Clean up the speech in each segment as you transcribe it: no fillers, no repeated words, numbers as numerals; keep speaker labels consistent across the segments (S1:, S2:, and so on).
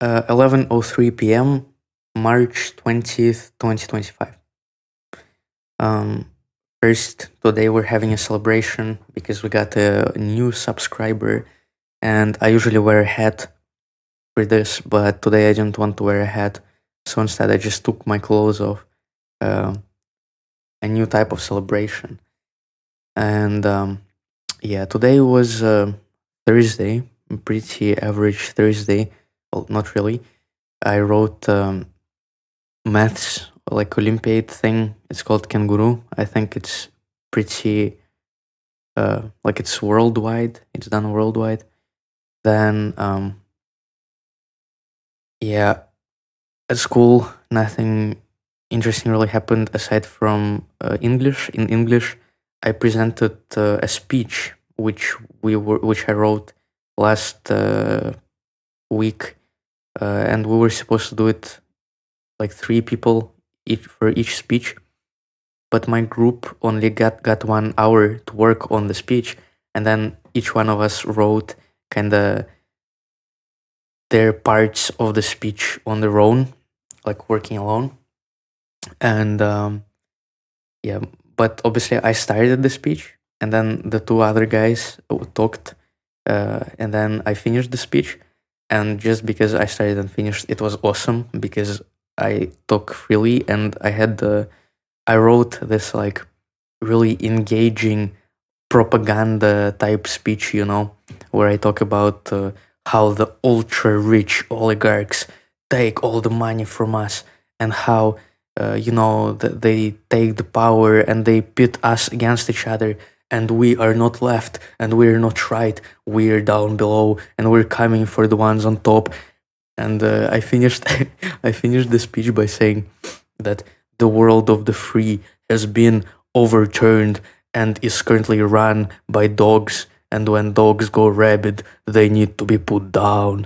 S1: 11:03 p.m., March 20th, 2025. Um, First, today we're having a celebration because we got a new subscriber, and I usually wear a hat for this, but today I didn't want to wear a hat, so instead I just took my clothes off. Um a new type of celebration, and yeah, today was Thursday, a pretty average Thursday. Well, not really. I wrote maths like Olympiad thing. It's called Kangaroo. I think it's pretty like it's worldwide. It's done worldwide. Then yeah, at school nothing interesting really happened aside from English. In English, I presented a speech which I wrote last week, and we were supposed to do it like three people each for each speech, but my group only got 1 hour to work on the speech, and then each one of us wrote kind of their parts of the speech on their own, like working alone. And yeah, but obviously I started the speech, and then the two other guys talked, and then I finished the speech. And just because I started and finished, it was awesome because I talk freely, and I wrote this like really engaging propaganda type speech, where I talk about how the ultra rich oligarchs take all the money from us, and how they take the power and they pit us against each other, and we are not left and we're not right, we're down below and we're coming for the ones on top. And I finished I finished the speech by saying that the world of the free has been overturned and is currently run by dogs, and when dogs go rabid, they need to be put down.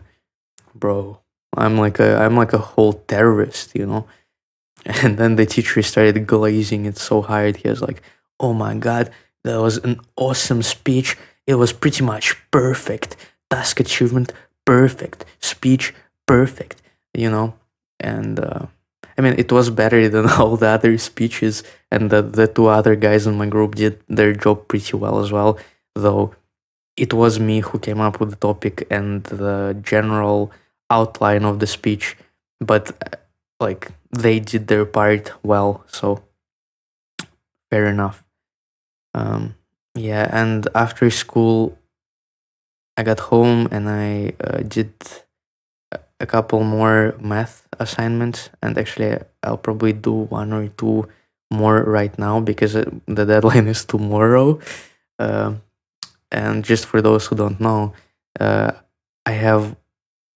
S1: Bro, I'm like a whole terrorist. And then the teacher started glazing it so hard. He was like, "Oh my god, that was an awesome speech. It was pretty much perfect. Task achievement, perfect. Speech, perfect." You know, and I mean, it was better than all the other speeches, and the two other guys in my group did their job pretty well as well. Though it was me who came up with the topic and the general outline of the speech, but like they did their part well, so fair enough. Um, yeah, and after school, I got home and I did a couple more math assignments, and actually, I'll probably do one or two more right now because the deadline is tomorrow. Um and just for those who don't know, uh, I have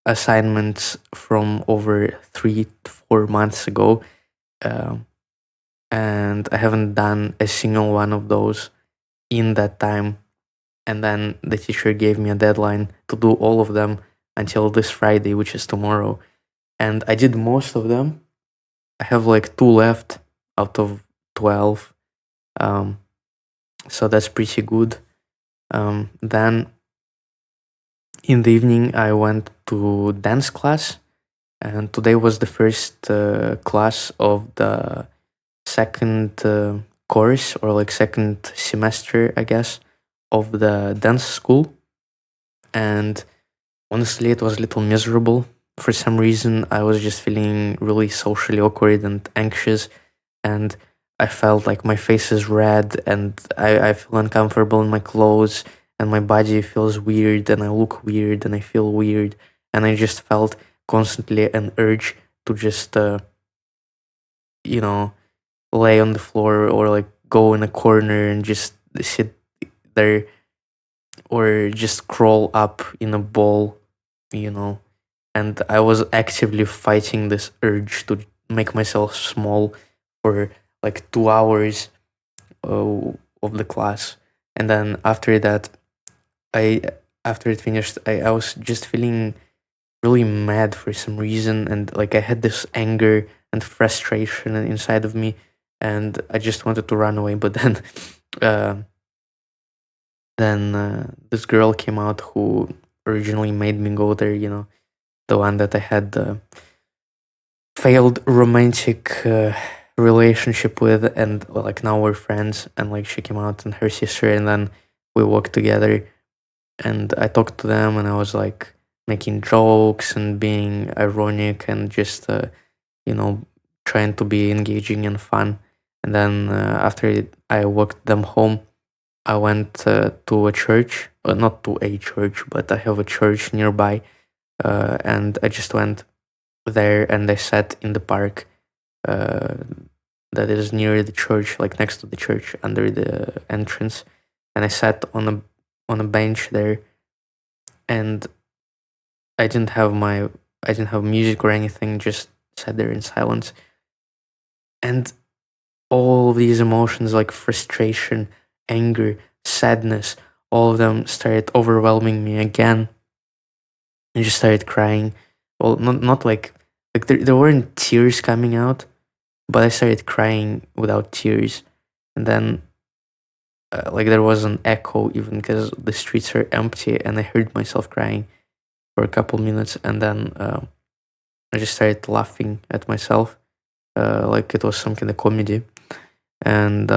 S1: assignments from over 3 to 4 months ago, um, and I haven't done a single one of those in that time. And then the teacher gave me a deadline to do all of them until this Friday, which is tomorrow. And I did most of them. I have like two left out of 12. Um, so that's pretty good. Then in the evening, I went to dance class, and today was the first class of the second course, or like second semester, I guess, of the dance school. And honestly, it was a little miserable. For some reason, I was just feeling really socially awkward and anxious, and I felt like my face is red, and I feel uncomfortable in my clothes, and my body feels weird, and I look weird, and I feel weird, and I just felt constantly an urge to just, you know, lay on the floor or like go in a corner and just sit there, or just crawl up in a ball, you know. And I was actively fighting this urge to make myself small for like 2 hours of the class. And then after that, I after it finished, I was just feeling really mad for some reason, and like I had this anger and frustration inside of me, and I just wanted to run away. But then uh, this girl came out who originally made me go there, the one that I had failed romantic relationship with, and well, like now we're friends. And like she came out and her sister, and then we walked together, and I talked to them, and I was like making jokes and being ironic and just you know trying to be engaging and fun. And then I walked them home, I went to a church, not to a church, but I have a church nearby, and I just went there and I sat in the park uh, that is near the church, like next to the church, under the entrance, and I sat on a bench there, and I didn't have my I didn't have music or anything, just sat there in silence, and all of these emotions like frustration, anger, sadness, all of them started overwhelming me again. I just started crying. Well, not like there weren't tears coming out, but I started crying without tears, and then like there was an echo even because the streets are empty, and I heard myself crying for a couple minutes, and then I just started laughing at myself, like it was some kind of comedy, and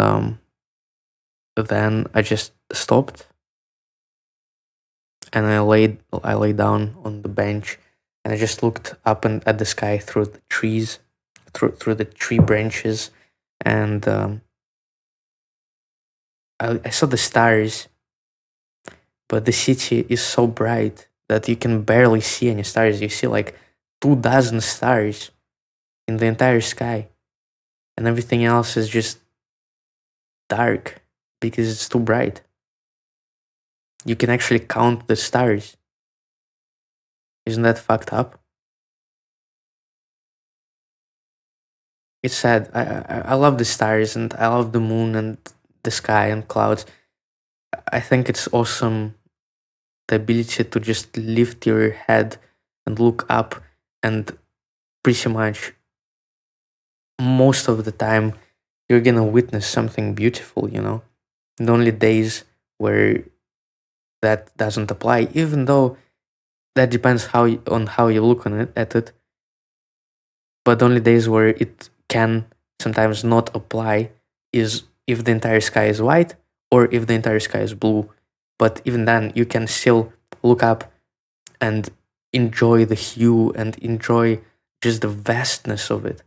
S1: then I just stopped and I laid down on the bench, and I just looked up and at the sky through the trees, through the tree branches, and I saw the stars, but the city is so bright that you can barely see any stars. You see like 2 dozen stars in the entire sky, and everything else is just dark because it's too bright. You can actually count the stars. Isn't that fucked up? It's sad. I love the stars and I love the moon and the sky and clouds. I think it's awesome, the ability to just lift your head and look up, and pretty much most of the time you're gonna witness something beautiful, you know? The only days where that doesn't apply, even though that depends on how you look on it at it, but the only days where it can sometimes not apply is if the entire sky is white or if the entire sky is blue. But even then, you can still look up and enjoy the hue and enjoy just the vastness of it.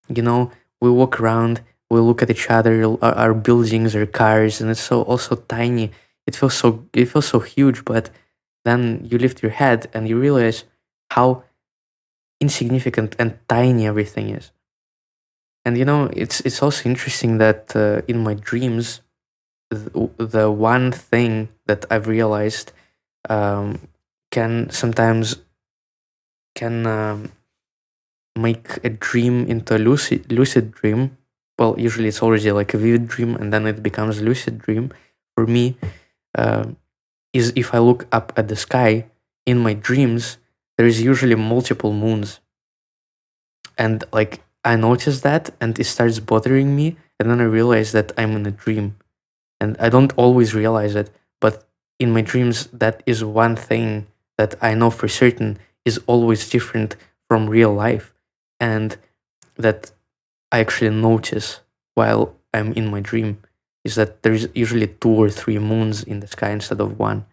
S1: You know, we walk around, we look at each other, our buildings, our cars, and it's so also tiny. It feels so huge, but then you lift your head and you realize how insignificant and tiny everything is. And it's also interesting that in my dreams, the one thing that I've realized um, can sometimes can make a dream into a lucid dream. Well, usually it's already like a vivid dream, and then it becomes a lucid dream. For me, um is if I look up at the sky in my dreams, there is usually multiple moons, and like I notice that, and it starts bothering me, and then I realize that I'm in a dream, and I don't always realize it, but in my dreams, that is one thing that I know for certain is always different from real life, and that I actually notice while I'm in my dream is that there's usually 2 or 3 moons in the sky instead of one.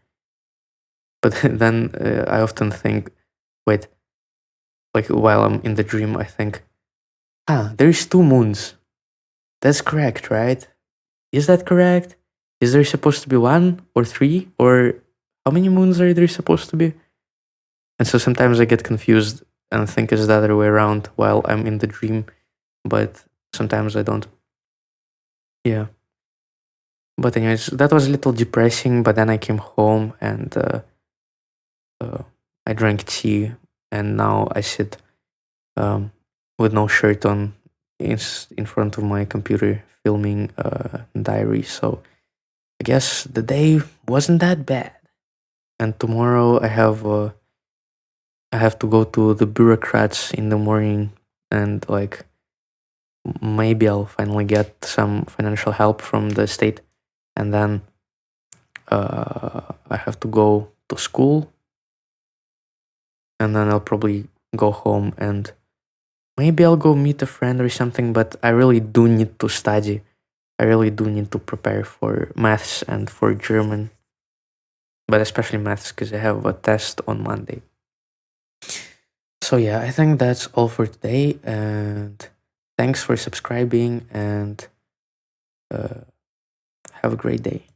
S1: But then I often think, wait, like while I'm in the dream, I think, there's 2 moons. That's correct, right? Is that correct? Is there supposed to be 1 or 3? Or how many moons are there supposed to be? And so sometimes I get confused and think it's the other way around while I'm in the dream, but sometimes I don't. Yeah. But anyways, that was a little depressing, but then I came home and uh, I drank tea, and now I sit um, with no shirt on in front of my computer filming diary. So I guess the day wasn't that bad. And tomorrow I have to go to the bureaucrats in the morning, and like maybe I'll finally get some financial help from the state, and then I have to go to school and then I'll probably go home and maybe I'll go meet a friend or something. But I really do need to study. I really do need to prepare for maths and for German, but especially maths because I have a test on Monday. So yeah, I think that's all for today, and thanks for subscribing, and have a great day.